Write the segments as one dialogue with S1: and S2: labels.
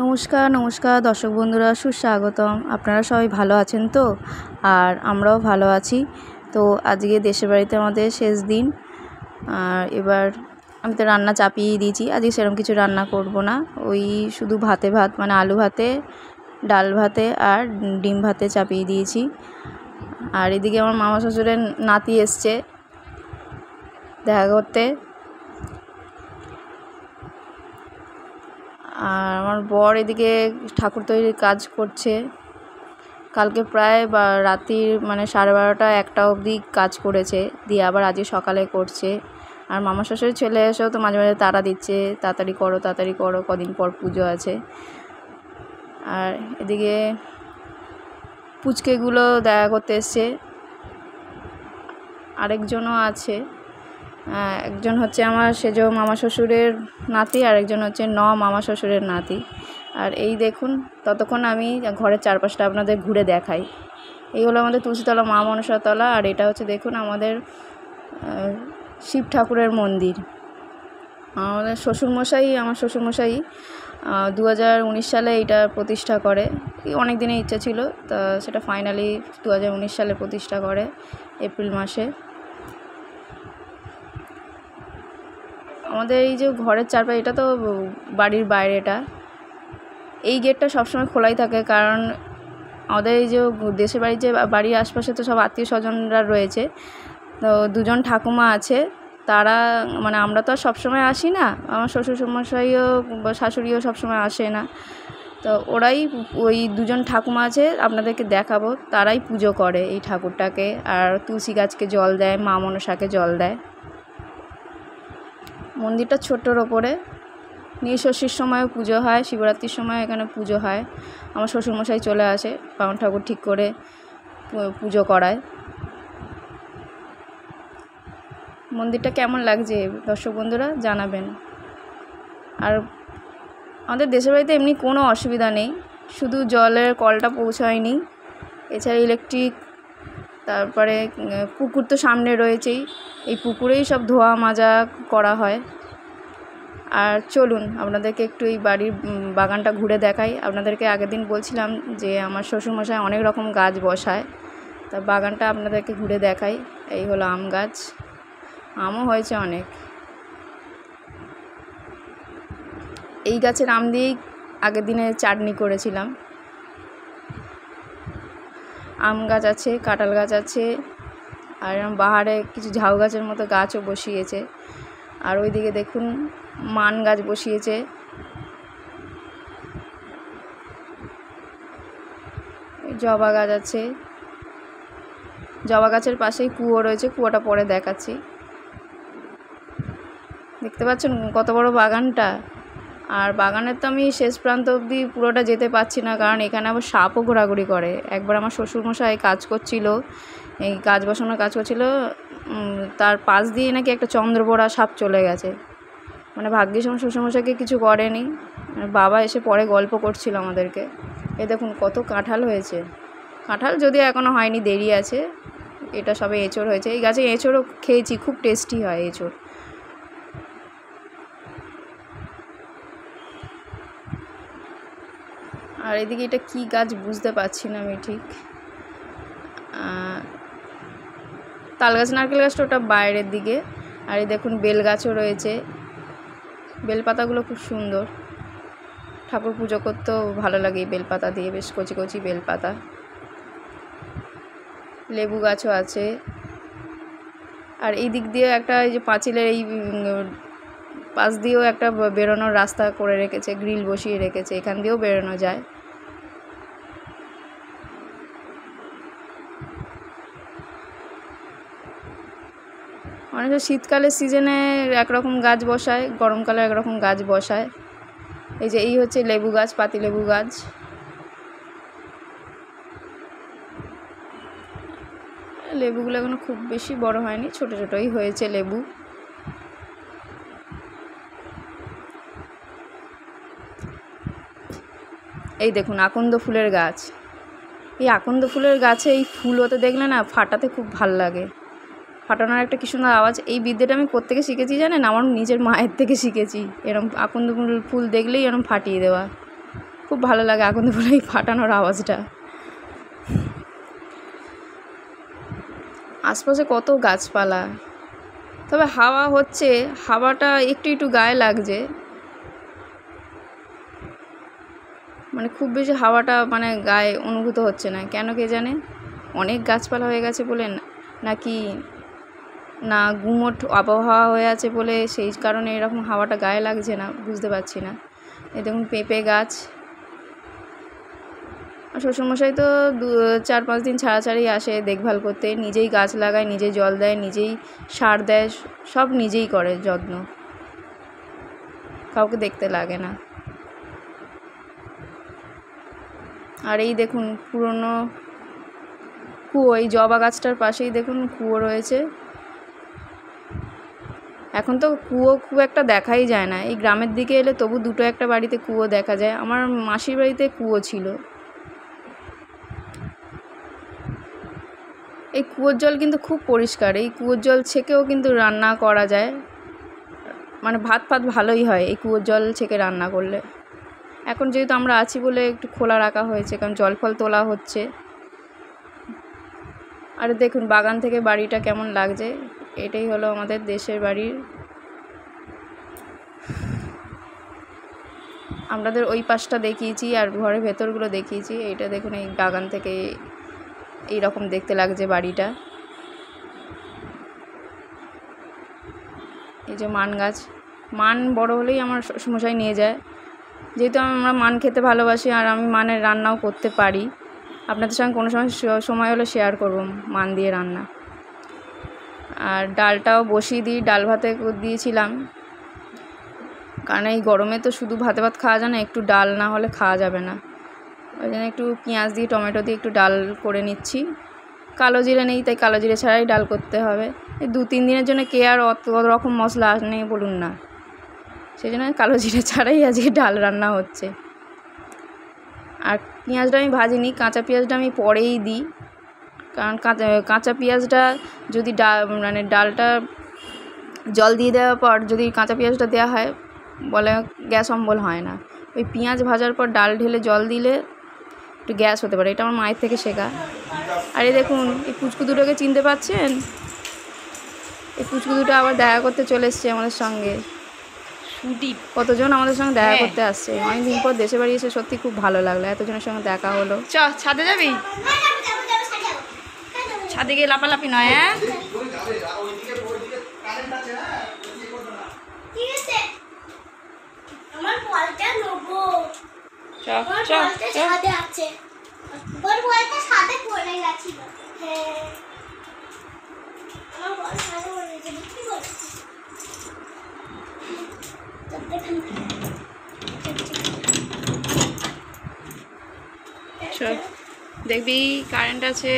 S1: নমস্কার নমস্কার দর্শক বন্ধুরা, সুস্বাগতম। আপনারা সবাই ভালো আছেন তো? আর আমরাও ভালো আছি। তো আজকে দেশের বাড়িতে আমাদের শেষ দিন। আর এবার আমি তো রান্না চাপিয়ে দিয়েছি। আজকে সেরকম কিছু রান্না করব না, ওই শুধু ভাত মানে আলু ভাতে, ডাল ভাতে আর ডিম ভাতে চাপিয়ে দিয়েছি। আর এদিকে আমার মামা শ্বশুরের নাতি এসছে দেখা করতে। আর আমার বর এদিকে ঠাকুর তৈরির কাজ করছে। কালকে প্রায় রাত্রির 12:30 1টা অবধি কাজ করেছে, দিয়ে আবার আজকে সকালে করছে। আর মামা শ্বশুরের ছেলে এসেও তো মাঝে মাঝে তাড়া দিচ্ছে, তাড়াতাড়ি করো, কদিন পর পুজো আছে। আর এদিকে পুচকেগুলো দেখা করতে এসছে, আরেকজনও আছে। একজন হচ্ছে আমার সেজো মামা শ্বশুরের নাতি, আর একজন হচ্ছে মামা শ্বশুরের নাতি। আর এই দেখুন, ততক্ষণ আমি ঘরের চারপাশটা আপনাদের ঘুরে দেখাই। এই হলো আমাদের তুলসীতলা মা মনসাতলা, আর এটা হচ্ছে দেখুন আমাদের শিব ঠাকুরের মন্দির। আমার শ্বশুরমশাই 2019 সালে এইটা প্রতিষ্ঠা করে। অনেক দিনের ইচ্ছা ছিল, তা সেটা ফাইনালি 2019 সালে প্রতিষ্ঠা করে, এপ্রিল মাসে। আমাদের এই যে ঘরের চারপাশে, এটা তো বাড়ির বাইরে, এই গেটটা সবসময় খোলাই থাকে, কারণ আমাদের এই যে দেশের বাড়ির আশপাশে তো সব আত্মীয় স্বজনরা রয়েছে। তো দুজন ঠাকুমা আছে, তারা আমরা তো আর সবসময় আসি না, আমার শ্বশুরমশাইও শাশুড়িও সবসময় আসে না। তো ওরাই, ওই দুজন ঠাকুমা আছে আপনাদেরকে দেখাবো, তারাই পুজো করে এই ঠাকুরটাকে। আর তুলসী গাছকে জল দেয়, মা মনসাকে জল দেয়। মন্দিরটা ছোট্টর ওপরে। নীলষষ্ঠীর সময়ও পুজো হয়, শিবরাত্রির সময় এখানে পুজো হয়। আমার শ্বশুরমশাই চলে আসে, বামন ঠাকুর ঠিক করে পুজো করায়। মন্দিরটা কেমন লাগছে দর্শক বন্ধুরা জানাবেন। আর আমাদের দেশের বাড়িতে এমনি কোনো অসুবিধা নেই, শুধু জলের কলটা পৌঁছায়নি, এছাড়া ইলেকট্রিক, তারপরে পুকুর তো সামনে রয়েছেই, এই পুকুরেই সব ধোয়া মাজা করা হয়। আর চলুন আপনাদেরকে একটু এই বাড়ির বাগানটা ঘুরে দেখাই। আপনাদেরকে আগের দিন বলছিলাম যে আমার শ্বশুরমশাই অনেক রকম গাছ বসায়, তা বাগানটা আপনাদেরকে ঘুরে দেখাই। এই হলো আম গাছ, আমও হয়েছে অনেক। এই গাছের আম দিয়েই আগের দিনে চাটনি করেছিলাম। আম গাছ আছে, কাঁঠাল গাছ আছে, আর বাহারে কিছু ঝাউ গাছের মতো গাছও বসিয়েছে। আর ওইদিকে দেখুন মান গাছ বসিয়েছে। জবা গাছ আছে, জবা গাছের পাশেই কুয়ো রয়েছে, কুয়োটা পরে দেখাচ্ছি। দেখতে পাচ্ছেন কত বড় বাগানটা। আর বাগানের তো আমি শেষ প্রান্ত অবধি পুরোটা যেতে পারছি না, কারণ এখানে আবার সাপও ঘোরাঘুরি করে। একবার আমার শ্বশুরমশাই কাজ করছিল, এই গাছ বসানোর কাজ করছিল, তার পাশ দিয়ে নাকি একটা চন্দ্রবোড়া সাপ চলে গেছে। ভাগ্যিস আমার শ্বশুরমশাইকে কিছু করেনি। বাবা এসে পরে গল্প করছিল আমাদেরকে। এই দেখুন কত কাঁঠাল হয়েছে। কাঁঠাল যদিও এখনও হয়নি, দেরি আছে। এটা সবে এঁচড় হয়েছে। এই গাছে এঁচড়ও খেয়েছি, খুব টেস্টি হয় এঁচড়। আর এদিকে এটা কি গাছ বুঝতে পারছি না আমি ঠিক। তাল গাছ নারকেল গাছটা ওটা বাইরের দিকে। আর এই দেখুন বেল গাছও রয়েছে, বেলপাতাগুলো খুব সুন্দর। ঠাকুর পুজো করতেও ভালো লাগে এই বেলপাতা দিয়ে, বেশ কচি কচি বেলপাতা। লেবু গাছও আছে। আর এই দিক দিয়ে একটা, এই যে পাঁচিলের এই পাশ দিয়েও একটা বেরোনোর রাস্তা করে রেখেছে, গ্রিল বসিয়ে রেখেছে, এখান দিয়েও বেরোনো যায়। অনেকে শীতকালের সিজনে একরকম গাছ বসায়, গরমকালে একরকম গাছ বসায়। এই হচ্ছে লেবু গাছ, পাতিলেবু গাছ। লেবুগুলো এখনো খুব বেশি বড় হয়নি, ছোট ছোটই হয়েছে লেবু। এই দেখুন আকন্দ ফুলের গাছ। এই আকন্দ ফুলের গাছে এই ফুল হতে দেখলে না, ফাটাতে খুব ভাল লাগে। ফাটানোর একটা কি সুন্দর আওয়াজ। এই বিদ্যাটা আমি কোত্থেকে শিখেছি জানেন? আমার নিজের মায়ের থেকে শিখেছি। এরম আকন্দ ফুল দেখলেই এরম ফাটিয়ে দেওয়া। খুব ভালো লাগে আগরতলায় ফাটানোর আওয়াজটা। আশপাশে কত গাছপালা, তবে হাওয়া হচ্ছে, হাওয়াটা একটু একটু গায়ে লাগছে, মানে খুব বেশি হাওয়াটা মানে গায়ে অনুভূত হচ্ছে না, কেন কে জানে। অনেক গাছপালা হয়ে গেছে বলে নাকি না গুমোট আবহাওয়া হয়ে আছে বলে সেই কারণে এরকম হাওয়াটা গায়ে লাগছে না, বুঝতে পারছি না। এই দেখুন পেঁপে গাছ, শ্বশুরমশাই তো 4-5 দিন ছাড়াছাড়ি আসে দেখভাল করতে, নিজেই গাছ লাগায়, নিজেই জল দেয়, নিজেই সার দেয়, সব নিজেই করে যত্ন, কাউকে দেখতে লাগে না। আর এই দেখুন পুরনো কুয়ো, এই জবা গাছটার পাশেই দেখুন কুয়ো রয়েছে। এখন তো কুয়ো খুব একটা দেখাই যায় না, এই গ্রামের দিকে এলে তবু 2-1 বাড়িতে কুয়ো দেখা যায়। আমার মাসির বাড়িতে কুয়ো ছিল। এই কুয়োর জল কিন্তু খুব পরিষ্কার, এই কুয়োর জল ছেঁকেও কিন্তু রান্না করা যায়, মানে ভাত ভালোই হয় এই কুয়োর জল ছেঁকে রান্না করলে। এখন যেহেতু আমরা আছি বলে একটু খোলা রাখা হয়েছে, কারণ জল ফল তোলা হচ্ছে। আর দেখুন বাগান থেকে বাড়িটা কেমন লাগছে, এটাই হলো আমাদের দেশের বাড়ি। আপনাদের ওই পাশটা দেখিয়েছি আর ঘরের ভেতরগুলো দেখিয়েছি, এইটা দেখুন এই বাগান থেকে এই রকম দেখতে লাগছে বাড়িটা। এই যে মান গাছ, মান বড় হলেই আমার শ্বশুরমশাই নিয়ে যায়, যেহেতু আমরা মান খেতে ভালোবাসি আর আমি মানের রান্নাও করতে পারি। আপনাদের সঙ্গে কোনো সময় হলে শেয়ার করব মান দিয়ে রান্না। আর ডালটাও বসিয়ে দিই, ডাল ভাতে দিয়েছিলাম, কারণ এই গরমে তো শুধু ভাতে ভাত খাওয়া যায় না, একটু ডাল না হলে খাওয়া যাবে না। ওই জন্য একটু পেঁয়াজ দিয়ে টমেটো দিয়ে একটু ডাল করে নিচ্ছি। কালো জিরে নেই, তাই কালো জিরে ছাড়াই ডাল করতে হবে। এই 2-3 দিনের জন্য কে আর অত রকম মশলা নেই বলুন না, সেই জন্য কালো জিরে ছাড়াই আজকে ডাল রান্না হচ্ছে। আর পেঁয়াজটা আমি ভাজিনি, কাঁচা পেঁয়াজটা আমি পরেই দিই, কারণ কাঁচা পেঁয়াজটা যদি মানে ডালটা জল দিয়ে দেওয়ার পর যদি কাঁচা পেঁয়াজটা দেওয়া হয় বলে গ্যাস অম্বল হয় না। ওই পেঁয়াজ ভাজার পর ডাল ঢেলে জল দিলে একটু গ্যাস হতে পারে, এটা আমার মায়ের থেকে শেখা। আর এই দেখুন এই পুচকু দুটোকে চিনতে পারছেন, এই পুচকু দুটো আবার দেখা করতে চলে এসছে আমাদের সঙ্গে। কতজন আমাদের সঙ্গে দেখা করতে আসছে, অনেকদিন পর দেশে বাড়ি এসে সত্যি খুব ভালো লাগলো, এতজনের সঙ্গে দেখা হলো। ছাদে যাবি? ছাদে গিয়ে লাফালাফি নয়, হ্যাঁ দেখবি কারেন্ট আছে।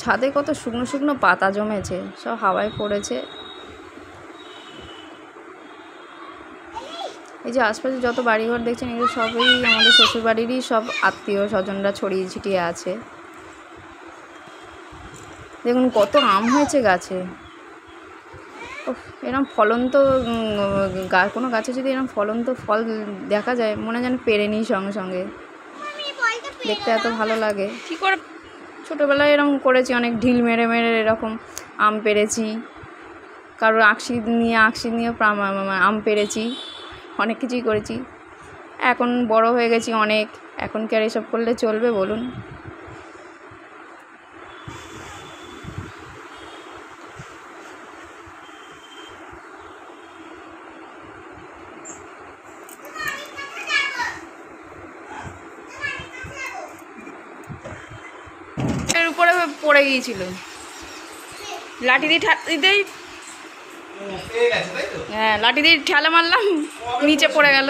S1: ছাদে কত শুকনো শুকনো পাতা জমেছে, সব হাওয়ায় পড়েছে। এই যে আশপাশে যত বাড়িঘর দেখছেন এগুলো সবই আমাদের শ্বশুর বাড়িরই সব আত্মীয় স্বজনরা ছড়িয়ে ছিটিয়ে আছে। দেখুন কত আম হয়েছে গাছে, এরকম ফলন তো কোনো গাছে যদি এরকম ফল দেখা যায় মনে যেন পেরে নিই সঙ্গে সঙ্গে, দেখতে এত ভালো লাগে। কী করে ছোটোবেলায় এরকম করেছি, অনেক ঢিল মেরে মেরে এরকম আম পেরেছি, কারোর আঁকশি নিয়ে আম পেরেছি, অনেক কিছুই করেছি। এখন বড় হয়ে গেছি অনেক, এখন কি আর এসব করলে চলবে বলুন? এর উপরে পড়ে গিয়েছিল, লাঠি দিয়ে হ্যাঁ লাঠি দিয়ে ঠেলা মারলাম, নিচে পড়ে গেল।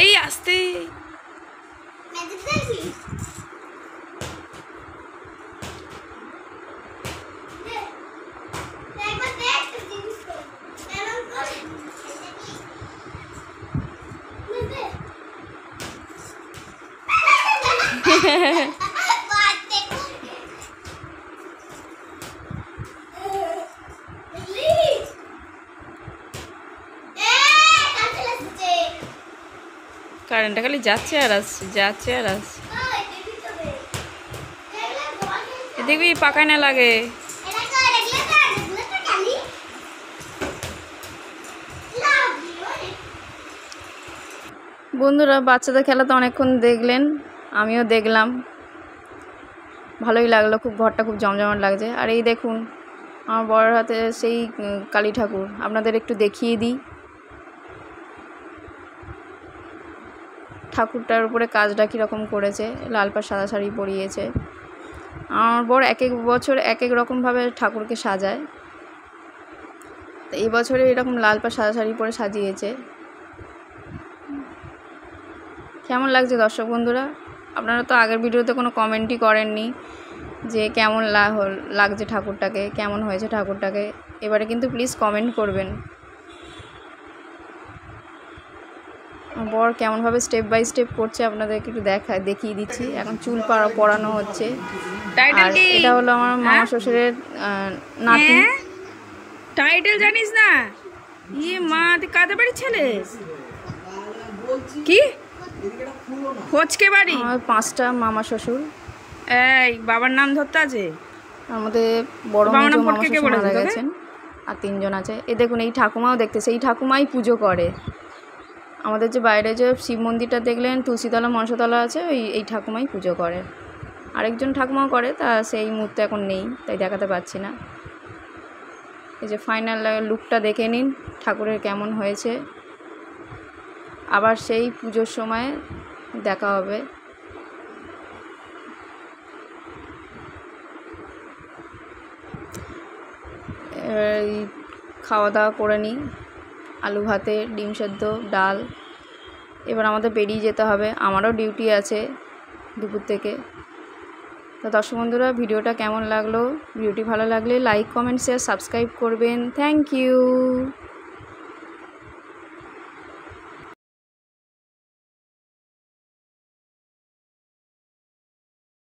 S1: এই আসতে কারেন্টটা খালি যাচ্ছে আর আসছে, যাচ্ছে আর আসছে। দেখবি পাকায় না লাগে। বন্ধুরা, বাচ্চাদের খেলা তো অনেকক্ষণ দেখলেন, আমিও দেখলাম, ভালোই লাগলো, খুব ঘরটা খুব জমজমাট লাগছে। আর এই দেখুন আমার বড়ের হাতে সেই কালী ঠাকুর, আপনাদের একটু দেখিয়ে দিই। ঠাকুরটার উপরে কাজটা কীরকম করেছে, লাল পাড় সাদা শাড়ি পরিয়েছে। আমার বর এক এক বছর এক এক রকমভাবে ঠাকুরকে সাজায়, তো এই বছরে এরকম লাল পাড় সাদা শাড়ি পরে সাজিয়েছে। কেমন লাগছে দর্শক বন্ধুরা? আপনারা তো আগের ভিডিওতে কোনো কমেন্টই করেননি যে কেমন লাগছে ঠাকুরটাকে, কেমন হয়েছে ঠাকুরটাকে। এবারে কিন্তু প্লিজ কমেন্ট করবেন। বর কেমনভাবে স্টেপ বাই স্টেপ করছে আপনাদেরকে একটু দেখিয়ে দিচ্ছি। এখন চুল পরানো হচ্ছে। আর এটা হলো আমার মামা শ্বশুরের নাতি। টাইটেল জানিস না? ইয়ে মা, তুই কাদের বাড়ির ছেলে? কি খোঁজকে বাড়ি? আমার 5টা মামা শ্বশুর। এই বাবার নাম ধরতে আছে আমাদের। বড় মামা শ্বশুর মারা গেছেন, আর 3 জন আছে। এই দেখুন এই ঠাকুমাও দেখতেছে, এই ঠাকুমাই পুজো করে। আমাদের যে বাইরে যে শিব মন্দিরটা দেখলেন, তুলসীতলা মনসাতলা আছে, এই ঠাকুমাই পুজো করে। আরেকজন ঠাকুমাও করে, তা সেই মুহূর্তে এখন নেই, তাই দেখাতে পাচ্ছি না। এই যে ফাইনাল লুকটা দেখে নিন ঠাকুরের কেমন হয়েছে। আবার সেই পুজোর সময় দেখা হবে। খাওয়া দাওয়া করে নিই, আলু ভাতে, ডিম সেদ্ধ, ডাল। এবার আমাদের বেরিয়ে যেতে হবে, আমারও ডিউটি আছে দুপুর থেকে। তো দর্শক বন্ধুরা, ভিডিওটা কেমন লাগলো? ভিডিওটি ভালো লাগলে লাইক, কমেন্ট, শেয়ার, সাবস্ক্রাইব করবেন। Thank you.